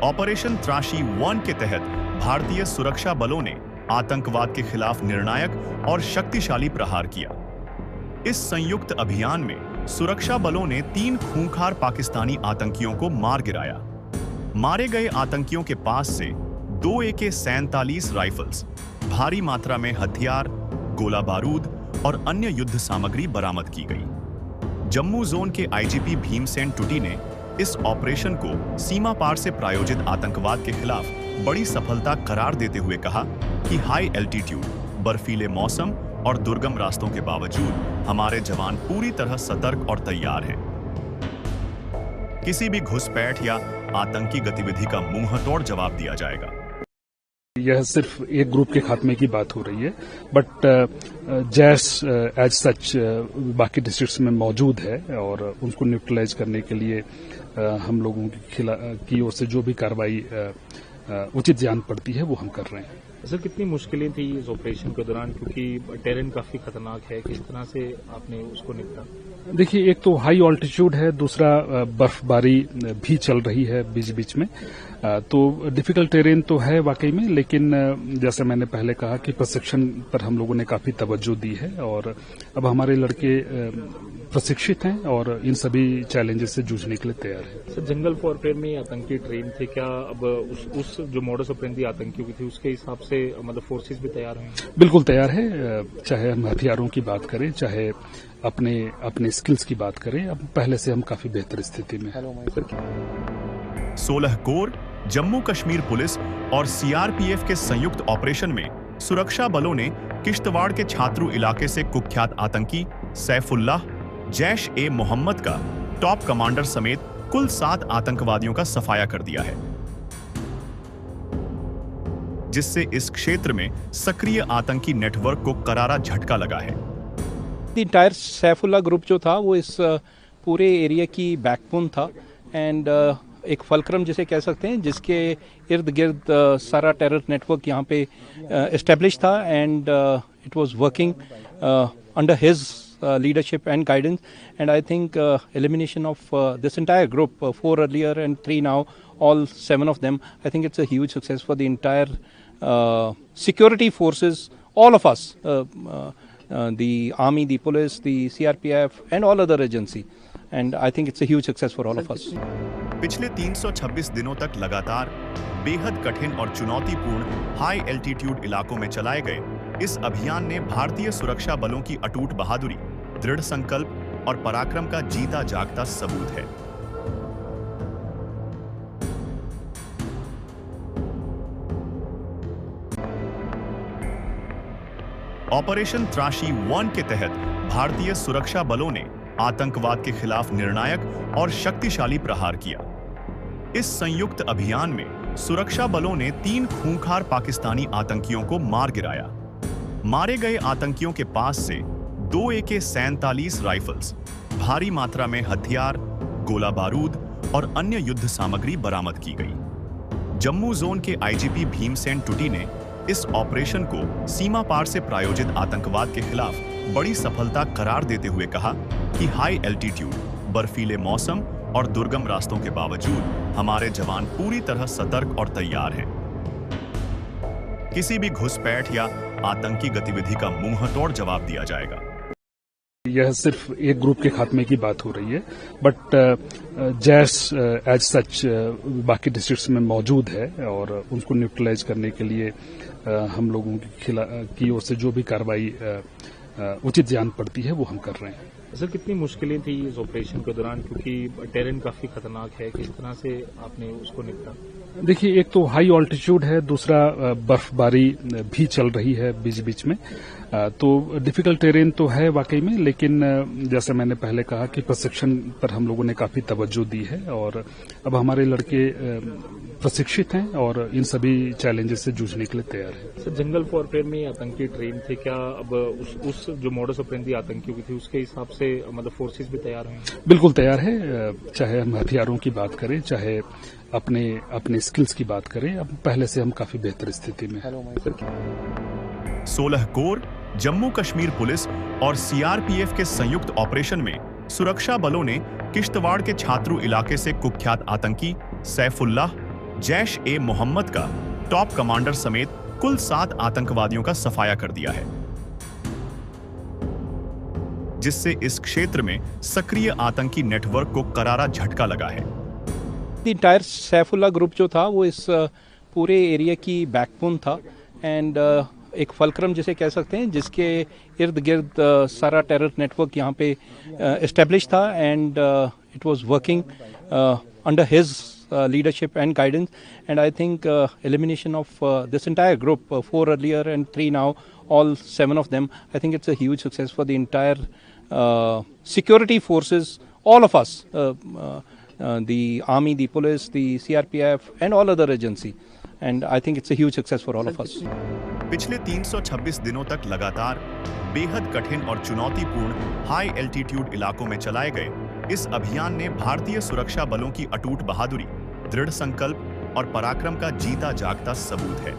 Operation त्राशी 1 के तहत भारतीय सुरक्षा बलों ने आतंकवाद के खिलाफ निर्णायक और शक्तिशाली प्रहार किया। इस संयुक्त अभियान में सुरक्षा बलों ने 3 खूंखार पाकिस्तानी आतंकियों को मार गिराया। मारे गए आतंकियों के पास से 2 AK-47 राइफल्स, भारी मात्रा में हथियार, गोला बारूद और अन्य युद्ध सामग्री बरामद की गई। जम्मू जोन के IGP भीमसेन टुटी ने इस ऑपरेशन को सीमा पार से प्रायोजित आतंकवाद के खिलाफ बड़ी सफलता करार देते हुए कहा कि हाई एल्टीट्यूड, बर्फीले मौसम और दुर्गम रास्तों के बावजूद हमारे जवान पूरी तरह सतर्क और तैयार हैं। किसी भी घुसपैठ या आतंकी गतिविधि का मुंहतोड़ जवाब दिया जाएगा। यह सिर्फ एक ग्रुप के खात्मे की बात हो रही है, बट जैश एज सच बाकी डिस्ट्रिक्ट्स में मौजूद है और उनको न्यूट्रलाइज करने के लिए हम लोगों की ओर से जो भी कार्रवाई उचित जान पड़ती है वो हम कर रहे हैं। सर, कितनी मुश्किलें थी इस ऑपरेशन के दौरान, क्योंकि टेरेन काफी खतरनाक है, किस तरह से आपने उसको निपटा? देखिए, एक तो हाई ऑल्टीट्यूड है, दूसरा बर्फबारी भी चल रही है बीच बीच में, तो डिफिकल्ट टेरेन तो है वाकई में, लेकिन जैसे मैंने पहले कहा कि प्रशिक्षण पर हम लोगों ने काफी तवज्जो दी है और अब हमारे लड़के प्रशिक्षित हैं और इन सभी चैलेंजेस से जूझने के लिए तैयार हैं। सर, जंगल वॉरफेयर में आतंकी ट्रेन थे क्या? अब उस जो मॉडस ऑपरेंडी आतंकियों की थी उसके हिसाब से मतलब फोर्सेस भी तैयार हैं? बिल्कुल तैयार है। चाहे हम हथियारों की बात करें, चाहे अपने स्किल्स की बात करें, अब पहले से हम काफी बेहतर स्थिति में हैं। 16 कोर, जम्मू कश्मीर पुलिस और CRPF के संयुक्त ऑपरेशन में सुरक्षा बलों ने किश्तवाड़ के छात्रू इलाके से कुख्यात आतंकी सैफुल्लाह जैश-ए-मोहम्मद का टॉप कमांडर समेत कुल 7 आतंकवादियों का सफाया कर दिया है, जिससे इस क्षेत्र में सक्रिय आतंकी नेटवर्क को करारा झटका लगा है। इंटायर सैफुल्लाह ग्रुप जो था वो इस पूरे एरिया की बैकबोन था एंड एक फलक्रम जिसे कह सकते हैं, जिसके इर्द गिर्द सारा टेरर नेटवर्क यहाँ पे एस्टेब्लिश था and it was working under his leadership and guidance, and I think elimination of this entire group, 4 earlier and 3 now, all 7 of them, I think it's a huge success for the entire security forces, all of us, the army, the police, the CRPF and all other agency, and I think it's a huge success for all of us. पिछले 326 दिनों तक लगातार बेहद कठिन और चुनौतीपूर्ण high altitude इलाकों में चलाए गए इस अभियान ने भारतीय सुरक्षा बलों की अटूट बहादुरी, दृढ़ संकल्प और पराक्रम का जीता जागता सबूत है। ऑपरेशन त्राशी 1 के तहत भारतीय सुरक्षा बलों ने आतंकवाद के खिलाफ निर्णायक और शक्तिशाली प्रहार किया। इस संयुक्त अभियान में सुरक्षा बलों ने 3 खूंखार पाकिस्तानी आतंकियों को मार गिराया। मारे गए आतंकियों के पास से 2 AK-47 राइफल्स, भारी मात्रा में हथियार, गोला बारूद और अन्य युद्ध सामग्री बरामद की गई। जम्मू जोन के IGP भीमसेन टुटी ने इस ऑपरेशन को सीमा पार से प्रायोजित आतंकवाद के खिलाफ बड़ी सफलता करार देते हुए कहा कि हाई एल्टीट्यूड, बर्फीले मौसम और दुर्गम रास्तों के बावजूद हमारे जवान पूरी तरह सतर्क और तैयार हैं। किसी भी घुसपैठ या आतंकी गतिविधि का मुंहतोड़ जवाब दिया जाएगा। यह सिर्फ एक ग्रुप के खात्मे की बात हो रही है, बट जैश एज सच बाकी डिस्ट्रिक्ट्स में मौजूद है और उनको न्यूट्रलाइज करने के लिए हम लोगों की ओर से जो भी कार्रवाई उचित जान पड़ती है वो हम कर रहे हैं। सर, कितनी मुश्किलें थी इस ऑपरेशन के दौरान, क्योंकि टेरेन काफी खतरनाक है, किस तरह से आपने उसको निपटा? देखिए, एक तो हाई ऑल्टीट्यूड है, दूसरा बर्फबारी भी चल रही है बीच बीच में, तो डिफिकल्ट टेरेन तो है वाकई में, लेकिन जैसे मैंने पहले कहा कि प्रशिक्षण पर हम लोगों ने काफी तवज्जो दी है और अब हमारे लड़के प्रशिक्षित हैं और इन सभी चैलेंजेस से जूझने के लिए तैयार हैं। सर, जंगल वॉरफेयर में आतंकी ट्रेन थे क्या? अब उस जो मॉडस ऑपरेंडी आतंकियों की थी उसके हिसाब से मतलब फोर्सेस भी तैयार हैं? बिल्कुल तैयार है। चाहे हम हथियारों की बात करें, चाहे अपने स्किल्स की बात करें, अब पहले से हम काफी बेहतर स्थिति में हैं। 16 कोर, जम्मू कश्मीर पुलिस और CRPF के संयुक्त ऑपरेशन में सुरक्षा बलों ने किश्तवाड़ के छात्रू इलाके से कुख्यात आतंकी सैफुल्लाह जैश ए मोहम्मद का टॉप कमांडर समेत कुल 7 आतंकवादियों का सफाया कर दिया है, जिससे इस क्षेत्र में सक्रिय आतंकी नेटवर्क को करारा झटका लगा है। इंटायर सैफुल्ला ग्रुप जो था वो इस पूरे एरिया की बैकबोन था एंड एक फलक्रम जिसे कह सकते हैं, जिसके इर्द गिर्द सारा टेरर नेटवर्क यहाँ पे एस्टेब्लिश था and it was working under his leadership and guidance, and I think elimination of this entire group, 4 earlier and 3 now, all 7 of them, I think it's a huge success for the entire security forces, all of us, the army, the police, the CRPF and all other agency, and I think it's a huge success for all of us. पिछले 326 दिनों तक लगातार बेहद कठिन और चुनौतीपूर्ण high altitude इलाकों में चलाए गए इस अभियान ने भारतीय सुरक्षा बलों की अटूट बहादुरी, दृढ़ संकल्प और पराक्रम का जीता जागता सबूत है।